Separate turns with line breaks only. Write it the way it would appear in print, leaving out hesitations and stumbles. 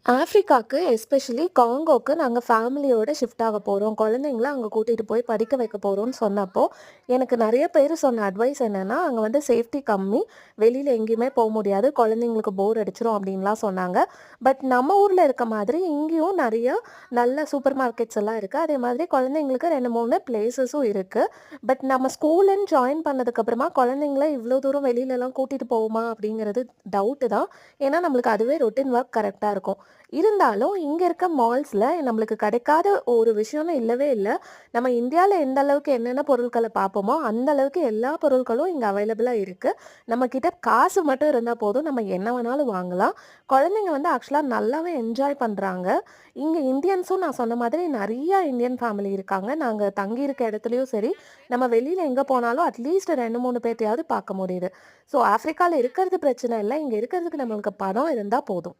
ஆஃப்ரிக்காக்கு especially காங்கோக்கு நாங்க ஃபேமிலியோட shift ஆக போறோம். குழந்தைங்கள அங்க கூட்டிட்டு போய் படிக்க வைக்க போறோம்ன்னு சொன்னப்போ, எனக்கு நெறைய பேரு சொன்ன அட்வைஸ் என்னன்னா, அங்க வந்து சேஃப்டி கம்மி. வெளியில எங்கேயுமே முடியாது. குழந்தைங்களுக்கு போர் அடிச்சுரும் அப்டின்லாம் சொன்னாங்க. பட் நம்ம ஊர்ல இருக்க மாதிரி இங்கேயும் நெறைய நல்ல சூப்பர் மார்க்கெட்ஸ் எல்லாம் இருக்கு. அதே மாதிரி குழந்தைங்களுக்கு 2, 3 பிளேஸஸும் இருக்கு. பட் நம்ம ஸ்கூலுன்னு ஜாயின் பண்ணதுக்கப்புறமா குழந்தைங்கள இவ்ளோ தூரம் வெளியிலலாம் கூட்டிட்டு போவோமா? அப்படிங்கிறது டவுட்டு தான். ஏன்னா நம்மளுக்கு அதுவே ரொட்டீன் ஒர்க் கரெக்ட்டா இருக்கும். இருந்தாலும் இங்க இருக்க மால்ஸ்ல நம்மளுக்கு கிடைக்காத ஒரு விஷயம்னு இல்லவே இல்ல. நம்ம இந்தியால எந்த அளவுக்கு என்னென்ன பொருட்கள பார்ப்போமோ, அந்த அளவுக்கு எல்லா பொருட்களும் இங்க அவைலபிளா இருக்கு. நம்ம கிட்ட காசு மட்டும் இருந்தா போதும். நம்ம என்ன வேணாலும் வாங்கலாம். குழந்தைங்க வந்து ஆக்சுவலா நல்லாவே என்ஜாய் பண்றாங்க. இங்க இந்தியன்ஸும் நான் சொன்ன மாதிரி நெறைய இந்தியன் ஃபேமிலி இருக்காங்க. நாங்க தங்கியிருக்க இடத்துலயும் சரி, நம்ம வெளியில எங்க போனாலும் அட்லீஸ்ட் 2, 3 பேத்தையாவது பார்க்க முடியுது. ஸோ ஆஃப்ரிக்கால இருக்கிறது பிரச்சனை இல்ல. இங்க இருக்கிறதுக்கு நம்மளுக்கு பணம் இருந்தா போதும்.